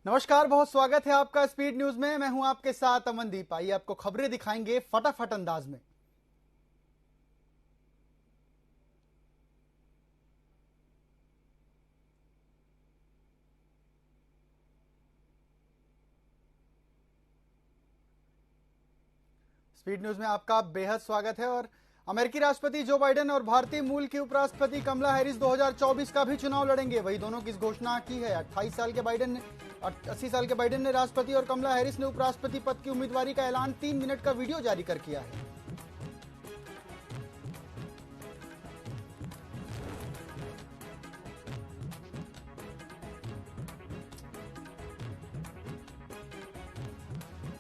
नमस्कार, बहुत स्वागत है आपका स्पीड न्यूज में। मैं हूं आपके साथ अमनदीप। आइए आपको खबरें दिखाएंगे फटाफट अंदाज में। स्पीड न्यूज में आपका बेहद स्वागत है। और अमेरिकी राष्ट्रपति जो बाइडेन और भारतीय मूल की उपराष्ट्रपति कमला हैरिस 2024 का भी चुनाव लड़ेंगे। वही दोनों की घोषणा की है। 28 साल के बाइडेन ने 80 साल के बाइडेन ने राष्ट्रपति और कमला हैरिस ने उपराष्ट्रपति पद की उम्मीदवारी का ऐलान 3 मिनट का वीडियो जारी कर किया है।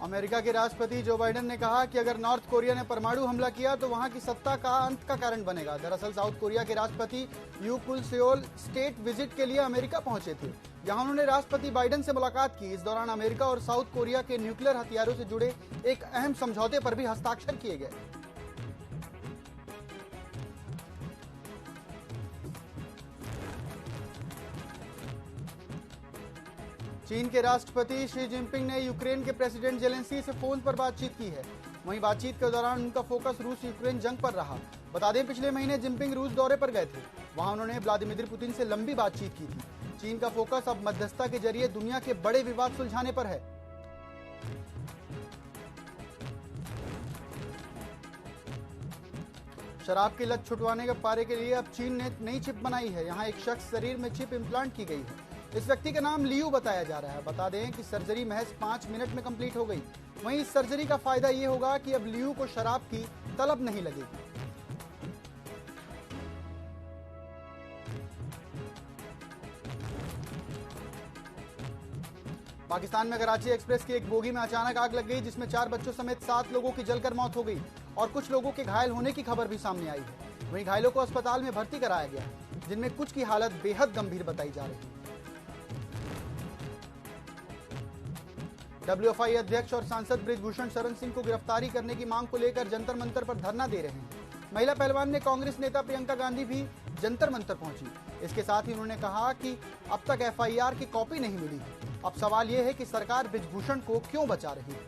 अमेरिका के राष्ट्रपति जो बाइडेन ने कहा कि अगर नॉर्थ कोरिया ने परमाणु हमला किया तो वहां की सत्ता का अंत का कारण बनेगा। दरअसल साउथ कोरिया के राष्ट्रपति यू कुल सेओल स्टेट विजिट के लिए अमेरिका पहुंचे थे। यहां उन्होंने राष्ट्रपति बाइडेन से मुलाकात की। इस दौरान अमेरिका और साउथ कोरिया के न्यूक्लियर हथियारों से जुड़े एक अहम समझौते पर भी हस्ताक्षर किए गए। चीन के राष्ट्रपति शी जिनपिंग ने यूक्रेन के प्रेसिडेंट जेलेंस्की से फोन पर बातचीत की है। वहीं बातचीत के दौरान उनका फोकस रूस यूक्रेन जंग पर रहा। बता दें, पिछले महीने जिनपिंग रूस दौरे पर गए थे। वहां उन्होंने व्लादिमीर पुतिन से लंबी बातचीत की थी। चीन का फोकस अब मध्यस्थता के जरिए दुनिया के बड़े विवाद सुलझाने पर है। शराब की लत छुटवाने के पारे के लिए अब चीन ने नई चिप बनाई है। यहाँ एक शख्स शरीर में चिप इम्प्लांट की गई है। इस व्यक्ति का नाम लियू बताया जा रहा है। बता दें कि सर्जरी महज 5 मिनट में कंप्लीट हो गई। वहीं इस सर्जरी का फायदा ये होगा कि अब लियू को शराब की तलब नहीं लगेगी। पाकिस्तान में कराची एक्सप्रेस की एक बोगी में अचानक आग लग गई, जिसमें 4 बच्चों समेत 7 लोगों की जलकर मौत हो गई और कुछ लोगों के घायल होने की खबर भी सामने आई है। वहीं घायलों को अस्पताल में भर्ती कराया गया है, जिनमें कुछ की हालत बेहद गंभीर बताई जा रही है। डब्ल्यूएफआई अध्यक्ष और सांसद बृजभूषण शरण सिंह को गिरफ्तारी करने की मांग को लेकर जंतर मंतर पर धरना दे रहे हैं। महिला पहलवान ने कांग्रेस नेता प्रियंका गांधी भी जंतर मंतर पहुंची। इसके साथ ही उन्होंने कहा कि अब तक एफआईआर की कॉपी नहीं मिली है। अब सवाल यह है कि सरकार बृजभूषण को क्यों बचा रही है।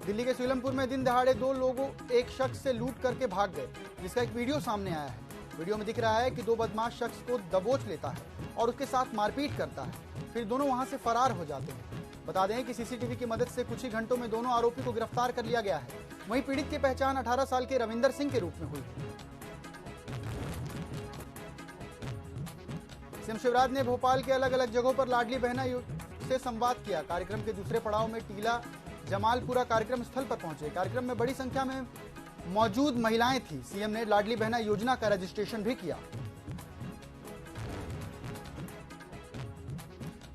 दिल्ली के सीलमपुर में दिन दहाड़े 2 लोगों एक शख्स से लूट करके भाग गए, जिसका एक वीडियो सामने आया है। वीडियो में दिख रहा है कि 2 बदमाश शख्स को दबोच लेता है और उसके साथ मारपीट करता है। फिर दोनों वहां से फरार हो जाते हैं। बता दें कि सीसीटीवी की मदद से कुछ ही घंटों में दोनों आरोपी को गिरफ्तार कर लिया गया है। वहीं पीड़ित की पहचान 18 साल के रविंदर सिंह के रूप में हुई है। सीएम शिवराज ने भोपाल के अलग अलग जगहों पर लाडली बहना से संवाद किया। कार्यक्रम के दूसरे पड़ाव में टीला जमालपुरा कार्यक्रम स्थल पर पहुंचे। कार्यक्रम में बड़ी संख्या में मौजूद महिलाएं थी। सीएम ने लाडली बहना योजना का रजिस्ट्रेशन भी किया।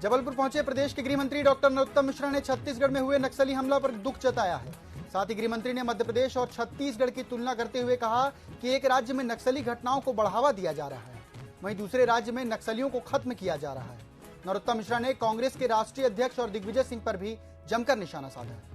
जबलपुर पहुंचे प्रदेश के गृह मंत्री डॉक्टर नरोत्तम मिश्रा ने छत्तीसगढ़ में हुए नक्सली हमला पर दुख जताया है। साथ ही गृह मंत्री ने मध्य प्रदेश और छत्तीसगढ़ की तुलना करते हुए कहा कि एक राज्य में नक्सली घटनाओं को बढ़ावा दिया जा रहा है, वहीं दूसरे राज्य में नक्सलियों को खत्म किया जा रहा है। नरोत्तम मिश्रा ने कांग्रेस के राष्ट्रीय अध्यक्ष और दिग्विजय सिंह पर भी जमकर निशाना साधा है।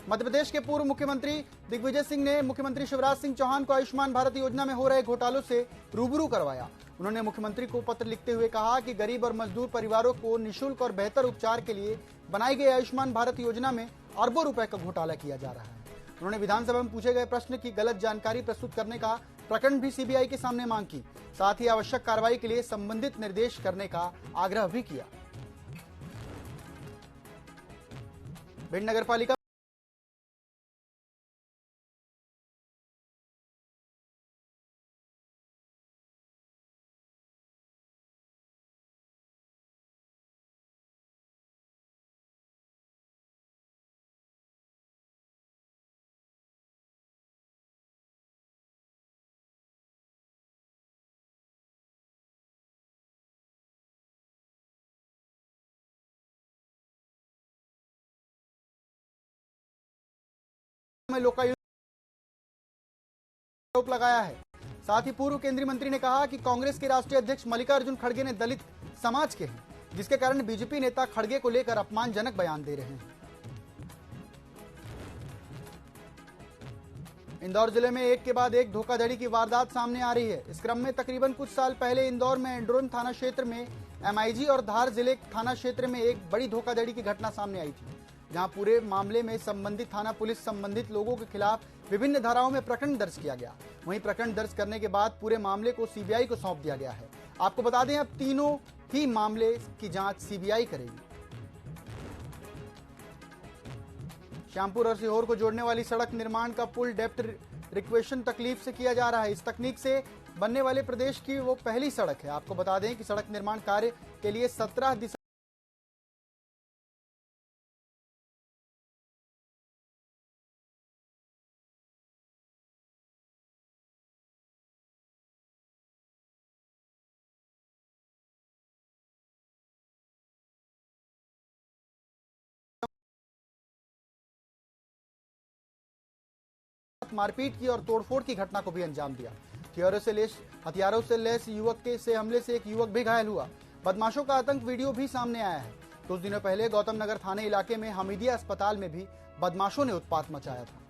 मध्य प्रदेश के पूर्व मुख्यमंत्री दिग्विजय सिंह ने मुख्यमंत्री शिवराज सिंह चौहान को आयुष्मान भारत योजना में हो रहे घोटालों से रूबरू करवाया। उन्होंने मुख्यमंत्री को पत्र लिखते हुए कहा कि गरीब और मजदूर परिवारों को निःशुल्क और बेहतर उपचार के लिए बनाई गई आयुष्मान भारत योजना में अरबों रुपए का घोटाला किया जा रहा है। उन्होंने विधानसभा में पूछे गए प्रश्न की गलत जानकारी प्रस्तुत करने का प्रकरण भी सीबीआई के सामने मांग की। साथ ही आवश्यक कार्रवाई के लिए संबंधित निर्देश करने का आग्रह भी किया। भिंड नगर पालिका में लोकायुक्त आरोप लगाया है। साथ ही पूर्व केंद्रीय मंत्री ने कहा कि कांग्रेस के राष्ट्रीय अध्यक्ष मल्लिकार्जुन खड़गे ने दलित समाज के हैं, जिसके कारण बीजेपी नेता खड़गे को लेकर अपमानजनक बयान दे रहे हैं। इंदौर जिले में एक के बाद एक धोखाधड़ी की वारदात सामने आ रही है। इस क्रम में तकरीबन कुछ साल पहले इंदौर में एंड्रोन थाना क्षेत्र में एमआईजी और धार जिले थाना क्षेत्र में एक बड़ी धोखाधड़ी की घटना सामने आई थी, जहां पूरे मामले में संबंधित थाना पुलिस संबंधित लोगों के खिलाफ विभिन्न धाराओं में प्रकरण दर्ज किया गया। वहीं प्रकरण दर्ज करने के बाद पूरे मामले को सीबीआई को सौंप दिया गया है। आपको बता दें, अब तीनों ही मामले की जांच सीबीआई करेगी। श्यामपुर और सीहोर को जोड़ने वाली सड़क निर्माण का पुल डेप्थ रिक्वेशन तकलीफ से किया जा रहा है। इस तकनीक से बनने वाले प्रदेश की वो पहली सड़क है। आपको बता दें कि सड़क निर्माण कार्य के लिए 17 दिसंबर मारपीट की और तोड़फोड़ की घटना को भी अंजाम दिया। हथियारों से लेस युवक के से हमले से एक युवक भी घायल हुआ। बदमाशों का आतंक वीडियो भी सामने आया है। कुछ दिनों पहले गौतम नगर थाने इलाके में हमीदिया अस्पताल में भी बदमाशों ने उत्पात मचाया था।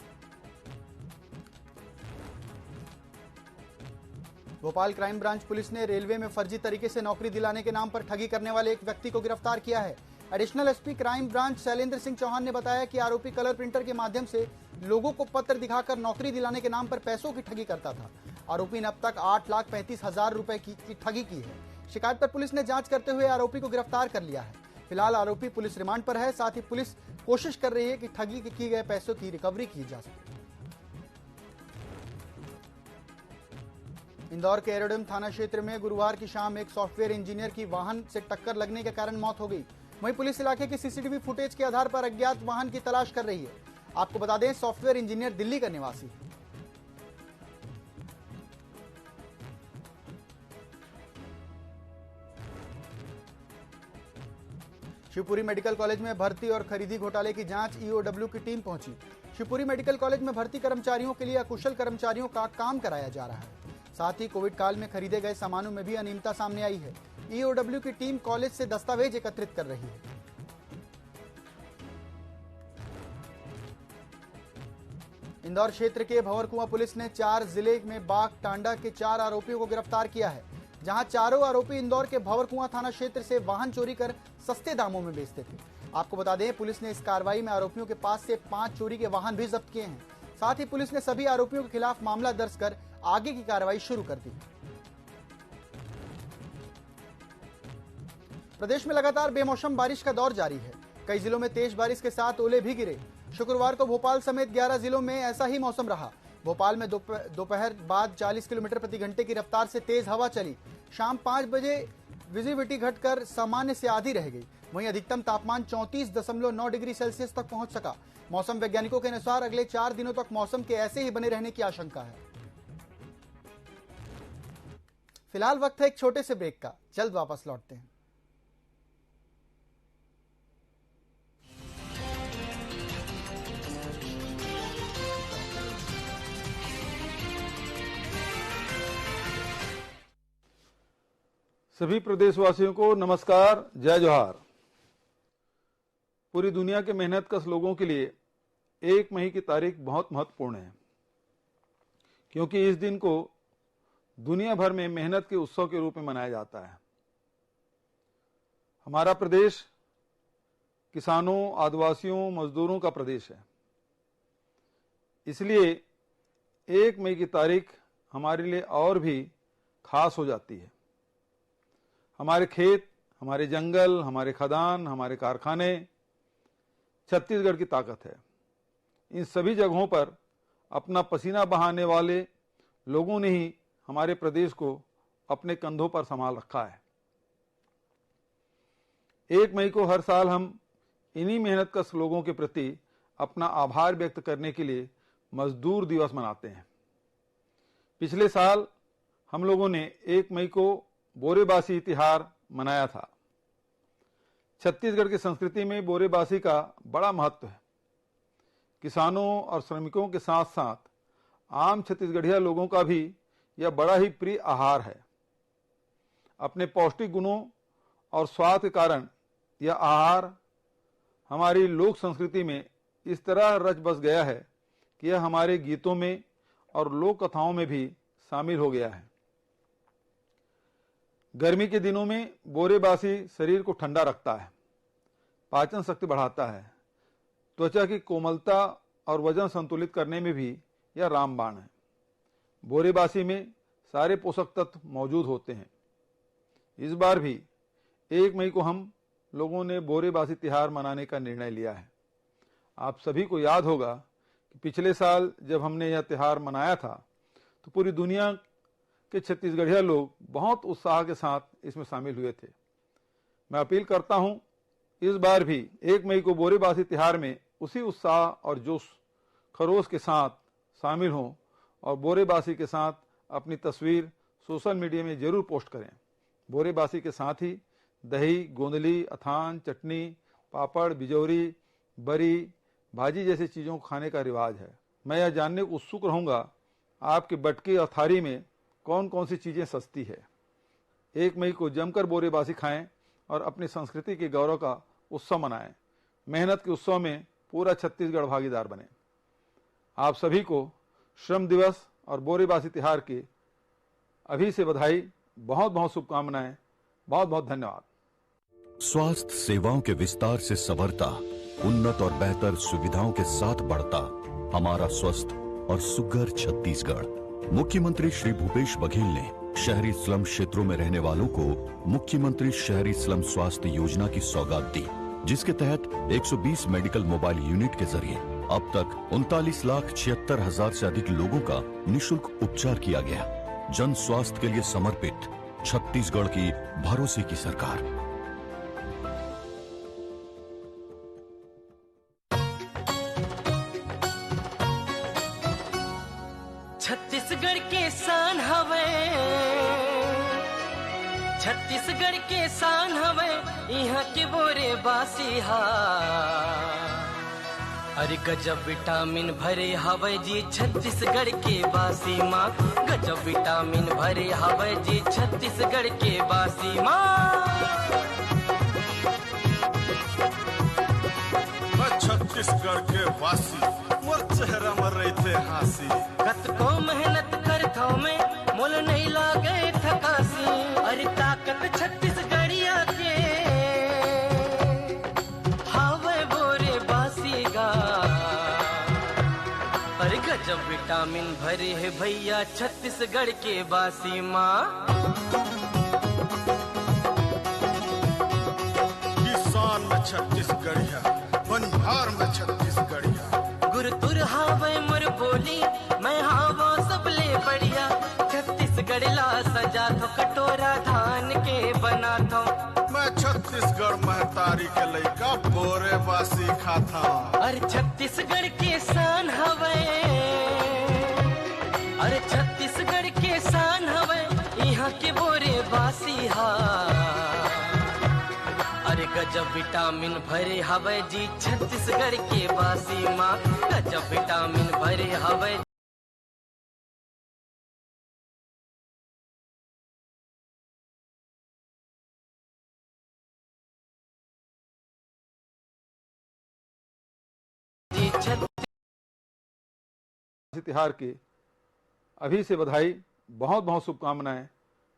भोपाल क्राइम ब्रांच पुलिस ने रेलवे में फर्जी तरीके से नौकरी दिलाने के नाम पर ठगी करने वाले एक व्यक्ति को गिरफ्तार किया है। Additional SP crime branch Shailendra Singh Chauhan ने बताया कि आरोपी कलर प्रिंटर के माध्यम से लोगों को पत्र दिखाकर नौकरी दिलाने के नाम पर पैसों की ठगी करता था। आरोपी ने अब तक 8,35,000 रुपए की ठगी की है। शिकायत पर पुलिस ने जांच करते हुए आरोपी को गिरफ्तार कर लिया है। फिलहाल आरोपी पुलिस रिमांड पर है। साथ ही पुलिस कोशिश कर रही है कि ठगी की गए पैसों की रिकवरी की जा सके। इंदौर के एरोडम थाना क्षेत्र में गुरुवार की शाम एक सॉफ्टवेयर इंजीनियर की वाहन से टक्कर लगने के कारण मौत हो गई। वहीं पुलिस इलाके की सीसीटीवी फुटेज के आधार पर अज्ञात वाहन की तलाश कर रही है। आपको बता दें, सॉफ्टवेयर इंजीनियर दिल्ली का निवासी है। शिवपुरी मेडिकल कॉलेज में भर्ती और खरीदी घोटाले की जांच ईओडब्ल्यू की टीम पहुंची। शिवपुरी मेडिकल कॉलेज में भर्ती कर्मचारियों के लिए अकुशल कर्मचारियों का काम कराया जा रहा है। साथ ही कोविड काल में खरीदे गए सामानों में भी अनियमितता सामने आई है। ईओडब्ल्यू की टीम कॉलेज से दस्तावेज एकत्रित कर रही है। इंदौर क्षेत्र के भंवरकुआं पुलिस ने 4 जिले में बाघ टांडा के 4 आरोपियों को गिरफ्तार किया है, जहां चारों आरोपी इंदौर के भंवरकुआं थाना क्षेत्र से वाहन चोरी कर सस्ते दामों में बेचते थे। आपको बता दें, पुलिस ने इस कार्रवाई में आरोपियों के पास से 5 चोरी के वाहन भी जब्त किए हैं। साथ ही पुलिस ने सभी आरोपियों के खिलाफ मामला दर्ज कर आगे की कार्रवाई शुरू कर दी। प्रदेश में लगातार बेमौसम बारिश का दौर जारी है। कई जिलों में तेज बारिश के साथ ओले भी गिरे। शुक्रवार को भोपाल समेत 11 जिलों में ऐसा ही मौसम रहा। भोपाल में दोपहर बाद 40 किलोमीटर प्रति घंटे की रफ्तार से तेज हवा चली। शाम 5 बजे विजिबिलिटी घटकर सामान्य से आधी रह गई। वहीं अधिकतम तापमान 34.9 डिग्री सेल्सियस तक पहुंच सका। मौसम वैज्ञानिकों के अनुसार अगले 4 दिनों तक मौसम के ऐसे ही बने रहने की आशंका है। फिलहाल वक्त है एक छोटे से ब्रेक का, जल्द वापस लौटते हैं। सभी प्रदेशवासियों को नमस्कार, जय जोहार। पूरी दुनिया के मेहनतकश लोगों के लिए 1 मई की तारीख बहुत महत्वपूर्ण है, क्योंकि इस दिन को दुनिया भर में मेहनत के उत्सव के रूप में मनाया जाता है। हमारा प्रदेश किसानों, आदिवासियों, मजदूरों का प्रदेश है। इसलिए 1 मई की तारीख हमारे लिए और भी खास हो जाती है। हमारे खेत, हमारे जंगल, हमारे खदान, हमारे कारखाने छत्तीसगढ़ की ताकत है। इन सभी जगहों पर अपना पसीना बहाने वाले लोगों ने ही हमारे प्रदेश को अपने कंधों पर संभाल रखा है। 1 मई को हर साल हम इन्हीं मेहनतकश लोगों के प्रति अपना आभार व्यक्त करने के लिए मजदूर दिवस मनाते हैं। पिछले साल हम लोगों ने 1 मई को बोरेबासी त्योहार मनाया था। छत्तीसगढ़ की संस्कृति में बोरेबासी का बड़ा महत्व है। किसानों और श्रमिकों के साथ साथ आम छत्तीसगढ़िया लोगों का भी यह बड़ा ही प्रिय आहार है। अपने पौष्टिक गुणों और स्वाद के कारण यह आहार हमारी लोक संस्कृति में इस तरह रच बस गया है कि यह हमारे गीतों में, और लोक कथाओं में भी शामिल हो गया है। गर्मी के दिनों में बोरेबासी शरीर को ठंडा रखता है, पाचन शक्ति बढ़ाता है, त्वचा की कोमलता और वजन संतुलित करने में भी यह रामबाण है। बोरेबासी में सारे पोषक तत्व मौजूद होते हैं। इस बार भी 1 मई को हम लोगों ने बोरेबासी त्योहार मनाने का निर्णय लिया है। आप सभी को याद होगा कि पिछले साल जब हमने यह त्योहार मनाया था तो पूरी दुनिया के छत्तीसगढ़िया लोग बहुत उत्साह के साथ इसमें शामिल हुए थे। मैं अपील करता हूं इस बार भी 1 मई को बोरेबासी त्योहार में उसी उत्साह और जोश खरोश के साथ शामिल हों और बोरेबासी के साथ अपनी तस्वीर सोशल मीडिया में जरूर पोस्ट करें। बोरेबासी के साथ ही दही, गोंदली, अथान, चटनी, पापड़, बिजौरी, बरी, भाजी जैसी चीज़ों को खाने का रिवाज है। मैं यह जानने को उत्सुक रहूँगा आपके बटके और थारी में कौन कौन सी चीज़ें सस्ती है। 1 मई को जमकर बोरेबासी खाएं और अपनी संस्कृति के गौरव का उत्सव मनाएं। मेहनत के उत्सव में पूरा छत्तीसगढ़ भागीदार बने। आप सभी को श्रम दिवस और बोरेबासी त्योहार की अभी से बधाई, बहुत बहुत शुभकामनाएं, बहुत बहुत धन्यवाद। स्वास्थ्य सेवाओं के विस्तार से सबरता, उन्नत और बेहतर सुविधाओं के साथ बढ़ता हमारा स्वस्थ और सुघर छत्तीसगढ़। मुख्यमंत्री श्री भूपेश बघेल ने शहरी स्लम क्षेत्रों में रहने वालों को मुख्यमंत्री शहरी स्लम स्वास्थ्य योजना की सौगात दी, जिसके तहत 120 मेडिकल मोबाइल यूनिट के जरिए अब तक 39,76,000 से अधिक लोगों का निशुल्क उपचार किया गया। जन स्वास्थ्य के लिए समर्पित छत्तीसगढ़ की भरोसे की सरकार। छत्तीसगढ़ के शान हवे, छत्तीसगढ़ के शान हवे, यहाँ के बोरेबासी हा। अरे गजब विटामिन भरे हवे जी छत्तीसगढ़ के बासी माँ, गजब विटामिन भरे हवे जी छत्तीसगढ़ के बासी माँ। मैं छत्तीसगढ़ के वासी, मोर चेहरा में रहते हंसी। कत को मेहनत करथो में मोल नहीं लागे थकासी। अरे ताकत छत्तीसगढ़िया के हावे बोरे बासी गा। अरे गजब विटामिन भरे है भैया छत्तीसगढ़ के बासी माँ। किसान में छत्तीसगढ़िया, बनिहार में छत्तीसगढ़िया। गुरतुर हावे मोर बोली, मैं हावो सबले बढ़िया। छत्तीसगढ़ ला सजा थो कटोरा धान के बना थो। मैं छत्तीसगढ़ महतारी के लइका बोरेबासी खाता। अरे छत्तीसगढ़ के शान हवे, अरे छत्तीसगढ़ के शान हवे, यहाँ के बोरेबासी हा। अरे गजब विटामिन भरे हवे जी छत्तीसगढ़ के बासी माँ, गजब विटामिन भरे हवे। त्योहार की अभी से बधाई, बहुत बहुत शुभकामनाएं,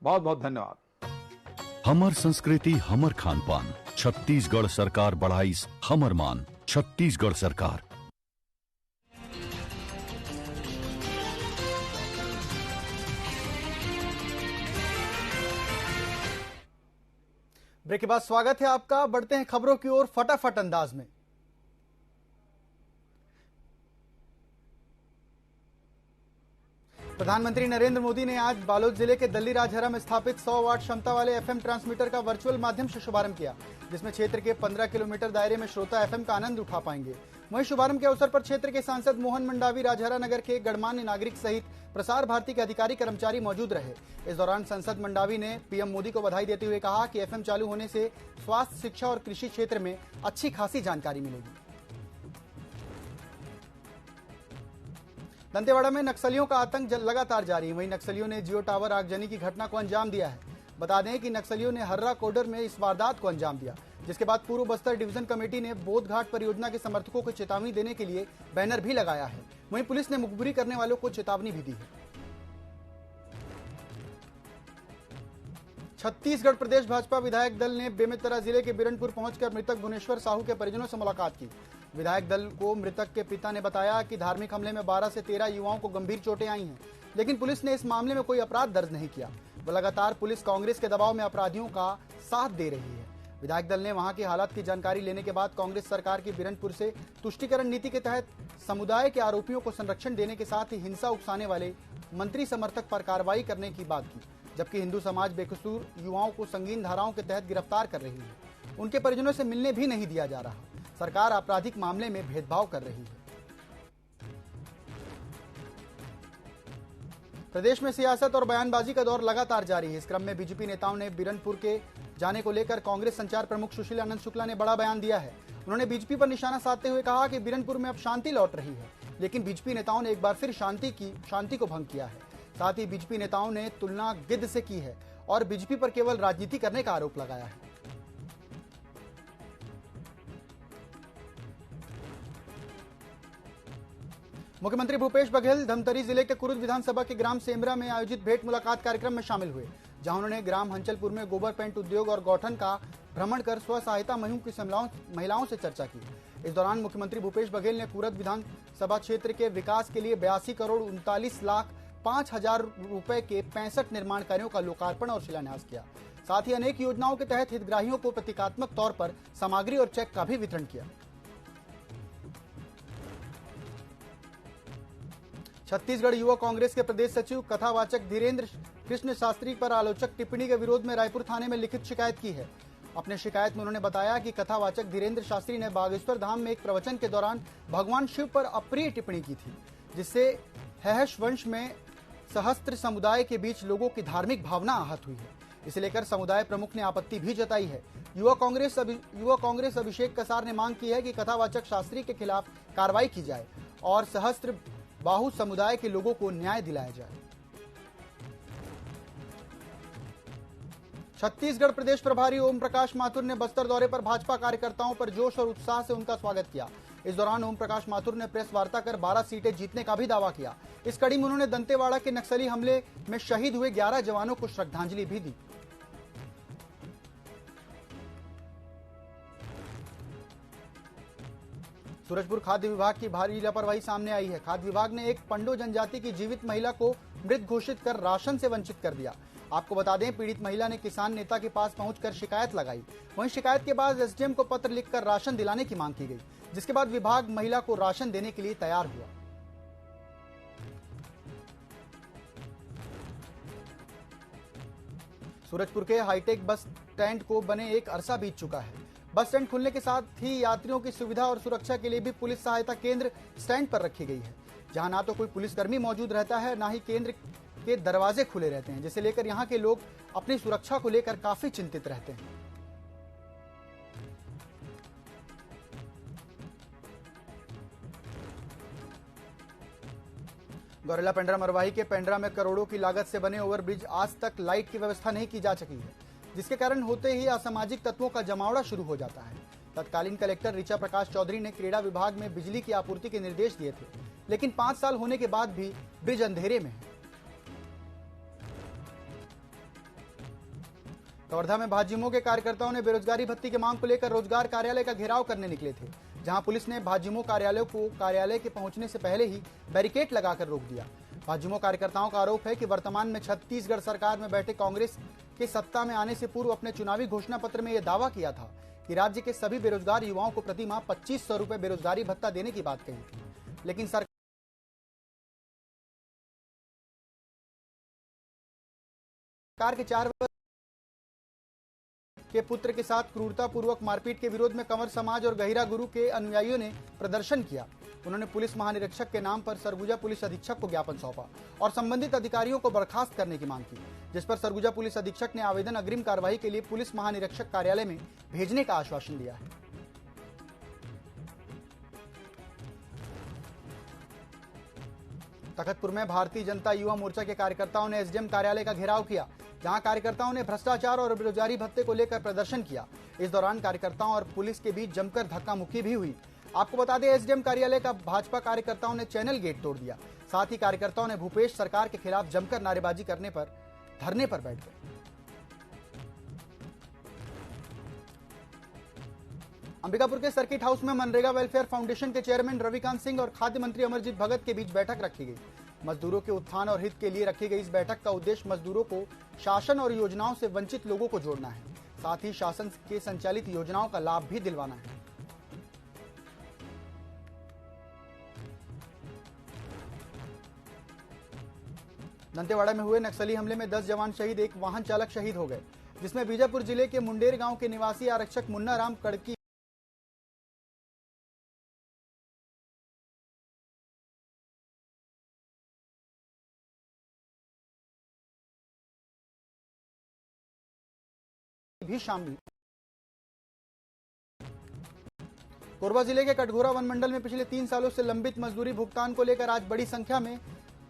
बहुत बहुत धन्यवाद। हमर संस्कृति हमर खान पान, छत्तीसगढ़ सरकार बढ़ाइस हमर मान। छत्तीसगढ़ सरकार। ब्रेक के बाद स्वागत है आपका। बढ़ते हैं खबरों की ओर फटाफट अंदाज में। प्रधानमंत्री नरेंद्र मोदी ने आज बालोद जिले के दल्ली राजहरा में स्थापित 100 वाट क्षमता वाले एफएम ट्रांसमीटर का वर्चुअल माध्यम से शुभारंभ किया, जिसमें क्षेत्र के 15 किलोमीटर दायरे में श्रोता एफएम का आनंद उठा पाएंगे। वहीं शुभारंभ के अवसर पर क्षेत्र के सांसद मोहन मंडावी, राजहरा नगर के गणमान्य नागरिक सहित प्रसार भारती के अधिकारी कर्मचारी मौजूद रहे। इस दौरान सांसद मंडावी ने पीएम मोदी को बधाई देते हुए कहा कि एफएम चालू होने से स्वास्थ्य, शिक्षा और कृषि क्षेत्र में अच्छी खासी जानकारी मिलेगी। दंतेवाड़ा में नक्सलियों का आतंक लगातार जारी है। वहीं नक्सलियों ने जियो टावर आगजनी की घटना को अंजाम दिया है। बता दें कि नक्सलियों ने हर्रा कोडर में इस वारदात को अंजाम दिया। जिसके बाद पूर्व बस्तर डिवीजन कमेटी ने बोध घाट परियोजना के समर्थकों को चेतावनी देने के लिए बैनर भी लगाया है। वहीं पुलिस ने मुखबिरी करने वालों को चेतावनी भी दी है। छत्तीसगढ़ प्रदेश भाजपा विधायक दल ने बेमेतरा जिले के बिरनपुर पहुंचकर मृतक भुवनेश्वर साहू के परिजनों से मुलाकात की। विधायक दल को मृतक के पिता ने बताया कि धार्मिक हमले में 12 से 13 युवाओं को गंभीर चोटें आई हैं, लेकिन पुलिस ने इस मामले में कोई अपराध दर्ज नहीं किया। वह लगातार पुलिस कांग्रेस के दबाव में अपराधियों का साथ दे रही है। विधायक दल ने वहां की हालात की जानकारी लेने के बाद कांग्रेस सरकार की बिरनपुर से तुष्टीकरण नीति के तहत समुदाय के आरोपियों को संरक्षण देने के साथ ही हिंसा उकसाने वाले मंत्री समर्थक पर कार्रवाई करने की बात की, जबकि हिंदू समाज बेकसूर युवाओं को संगीन धाराओं के तहत गिरफ्तार कर रही है। उनके परिजनों से मिलने भी नहीं दिया जा रहा। सरकार आपराधिक मामले में भेदभाव कर रही है। प्रदेश में सियासत और बयानबाजी का दौर लगातार जारी है। इस क्रम में बीजेपी नेताओं ने बिरनपुर के जाने को लेकर कांग्रेस संचार प्रमुख सुशील आनंद शुक्ला ने बड़ा बयान दिया है। उन्होंने बीजेपी पर निशाना साधते हुए कहा कि बिरनपुर में अब शांति लौट रही है, लेकिन बीजेपी नेताओं ने एक बार फिर शांति को भंग किया है। साथ ही बीजेपी नेताओं ने तुलना गिद्ध से की है और बीजेपी पर केवल राजनीति करने का आरोप लगाया है। मुख्यमंत्री भूपेश बघेल धमतरी जिले के कुरुद विधानसभा के ग्राम सेमरा में आयोजित भेंट मुलाकात कार्यक्रम में शामिल हुए, जहां उन्होंने ग्राम हंचलपुर में गोबर पेंट उद्योग और गौठन का भ्रमण कर स्व सहायता समूह की महिलाओं से चर्चा की। इस दौरान मुख्यमंत्री भूपेश बघेल ने कुरुद विधानसभा क्षेत्र के विकास के लिए 82,39,05,000 रुपए के 65 निर्माण कार्यों का लोकार्पण और शिलान्यास किया। साथ ही अनेक योजनाओं के तहत हितग्राहियों को प्रतीकात्मक तौर पर सामग्री और चेक का भी वितरण किया। छत्तीसगढ़ युवा कांग्रेस के प्रदेश सचिव कथावाचक धीरेन्द्र कृष्ण शास्त्री पर आलोचक टिप्पणी के विरोध में रायपुर थाने में लिखित शिकायत की है। अपने शिकायत में उन्होंने बताया कि कथावाचक धीरेन्द्र शास्त्री ने बागेश्वर धाम में एक प्रवचन के दौरान भगवान शिव पर अप्रिय टिप्पणी की थी, जिससे हैहश वंश में सहस्त्र समुदाय के बीच लोगों की धार्मिक भावना आहत हुई है। इसे लेकर समुदाय प्रमुख ने आपत्ति भी जताई है। युवा कांग्रेस अभिषेक कसार ने मांग की है कि कथावाचक शास्त्री के खिलाफ कार्रवाई की जाए और सहस्त्र बाहु समुदाय के लोगों को न्याय दिलाया जाए। छत्तीसगढ़ प्रदेश प्रभारी ओम प्रकाश माथुर ने बस्तर दौरे पर भाजपा कार्यकर्ताओं पर जोश और उत्साह से उनका स्वागत किया। इस दौरान ओम प्रकाश माथुर ने प्रेस वार्ता कर 12 सीटें जीतने का भी दावा किया। इस कड़ी में उन्होंने दंतेवाड़ा के नक्सली हमले में शहीद हुए 11 जवानों को श्रद्धांजलि भी दी। सूरजपुर खाद्य विभाग की भारी लापरवाही सामने आई है। खाद्य विभाग ने एक पंडो जनजाति की जीवित महिला को मृत घोषित कर राशन से वंचित कर दिया। आपको बता दें, पीड़ित महिला ने किसान नेता के पास पहुंचकर शिकायत लगाई। वहीं शिकायत के बाद एसडीएम को पत्र लिखकर राशन दिलाने की मांग की गई, जिसके बाद विभाग महिला को राशन देने के लिए तैयार हुआ। सूरजपुर के हाईटेक बस स्टैंड को बने एक अरसा बीत चुका है। बस स्टैंड खुलने के साथ ही यात्रियों की सुविधा और सुरक्षा के लिए भी पुलिस सहायता केंद्र स्टैंड पर रखी गई है, जहां ना तो कोई पुलिसकर्मी मौजूद रहता है, ना ही केंद्र के दरवाजे खुले रहते हैं, जिसे लेकर यहां के लोग अपनी सुरक्षा को लेकर काफी चिंतित रहते हैं। गौरेला पेंड्रा मरवाही के पेंड्रा में करोड़ों की लागत से बने ओवरब्रिज आज तक लाइट की व्यवस्था नहीं की जा सकी है, जिसके कारण होते ही असामाजिक तत्वों का जमावड़ा शुरू हो जाता है। तत्कालीन कलेक्टर ऋचा प्रकाश चौधरी ने क्रीड़ा विभाग में बिजली की आपूर्ति के निर्देश दिए थे, लेकिन 5 साल होने के बाद भी ब्रिज अंधेरे में है। कवर्धा में भाजयुमो के कार्यकर्ताओं ने बेरोजगारी भत्ते की मांग को लेकर रोजगार कार्यालय का घेराव करने निकले थे, जहां पुलिस ने भाजयुमो कार्यालय को कार्यालय के पहुंचने से पहले ही बैरिकेड लगाकर रोक दिया। भाजयुमो कार्यकर्ताओं का आरोप है कि वर्तमान में छत्तीसगढ़ सरकार में बैठे कांग्रेस के सत्ता में आने से पूर्व अपने चुनावी घोषणा पत्र में यह दावा किया था कि राज्य के सभी बेरोजगार युवाओं को प्रति माह 2500 रुपए बेरोजगारी भत्ता देने की बात कही थी, लेकिन सरकार के 4 के पुत्र के साथ क्रूरतापूर्वक मारपीट के विरोध में कंवर समाज और गहिरा गुरु के अनुयायियों ने प्रदर्शन किया। उन्होंने पुलिस महानिरीक्षक के नाम पर सरगुजा पुलिस अधीक्षक को ज्ञापन सौंपा और संबंधित अधिकारियों को बर्खास्त करने की मांग की, जिस पर सरगुजा पुलिस अधीक्षक ने आवेदन अग्रिम कार्रवाई के लिए पुलिस महानिरीक्षक कार्यालय में भेजने का आश्वासन दिया है। तखतपुर में भारतीय जनता युवा मोर्चा के कार्यकर्ताओं ने एसडीएम कार्यालय का घेराव किया, जहां कार्यकर्ताओं ने भ्रष्टाचार और बेरोजगारी भत्ते को लेकर प्रदर्शन किया। इस दौरान कार्यकर्ताओं और पुलिस के बीच जमकर धक्का मुक्की भी हुई। आपको बता दें, एसडीएम कार्यालय का भाजपा कार्यकर्ताओं ने चैनल गेट तोड़ दिया। साथ ही कार्यकर्ताओं ने भूपेश सरकार के खिलाफ जमकर नारेबाजी करने पर धरने पर बैठ गए। अंबिकापुर के सर्किट हाउस में मनरेगा वेलफेयर फाउंडेशन के चेयरमैन रविकांत सिंह और खाद्य मंत्री अमरजीत भगत के बीच बैठक रखी गई। मजदूरों के उत्थान और हित के लिए रखी गई इस बैठक का उद्देश्य मजदूरों को शासन और योजनाओं से वंचित लोगों को जोड़ना है, साथ ही शासन के संचालित योजनाओं का लाभ भी दिलवाना है। दंतेवाड़ा में हुए नक्सली हमले में 10 जवान शहीद, एक वाहन चालक शहीद हो गए, जिसमें बीजापुर जिले के मुंडेर गांव के निवासी आरक्षक मुन्ना राम कड़की भी शामिल। कोरबा जिले के कटघोरा वन मंडल में पिछले 3 सालों से लंबित मजदूरी भुगतान को लेकर आज बड़ी संख्या में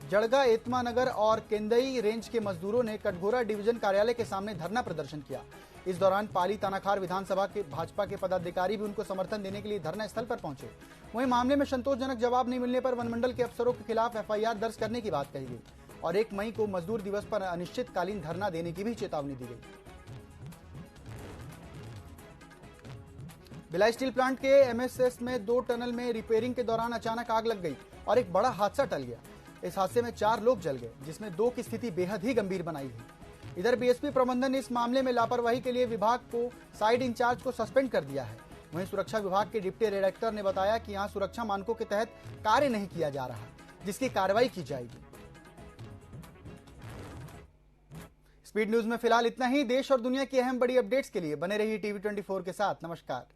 जड़गा, एतमा नगर और केंदई रेंज के मजदूरों ने कटघोरा डिवीजन कार्यालय के सामने धरना प्रदर्शन किया। इस दौरान पाली तानाखार विधानसभा के भाजपा के पदाधिकारी भी उनको समर्थन देने के लिए धरना स्थल पर पहुंचे। वहीं मामले में संतोषजनक जवाब नहीं मिलने पर वनमंडल के अफसरों के खिलाफ एफआईआर दर्ज करने की बात कही गई और 1 मई को मजदूर दिवस पर अनिश्चितकालीन धरना देने की भी चेतावनी दी गई। भिलाई स्टील प्लांट के एमएसएस में 2 टनल में रिपेयरिंग के दौरान अचानक आग लग गई और एक बड़ा हादसा टल गया। इस हादसे में 4 लोग जल गए, जिसमें 2 की स्थिति बेहद ही गंभीर बनाई है। इधर बीएसपी प्रबंधन ने इस मामले में लापरवाही के लिए विभाग को साइड इंचार्ज को सस्पेंड कर दिया है। वहीं सुरक्षा विभाग के डिप्टी डायरेक्टर ने बताया कि यहां सुरक्षा मानकों के तहत कार्य नहीं किया जा रहा, जिसकी कार्रवाई की जाएगी। स्पीड न्यूज में फिलहाल इतना ही। देश और दुनिया की अहम बड़ी अपडेट्स के लिए बने रहिए टीवी 24 के साथ। नमस्कार।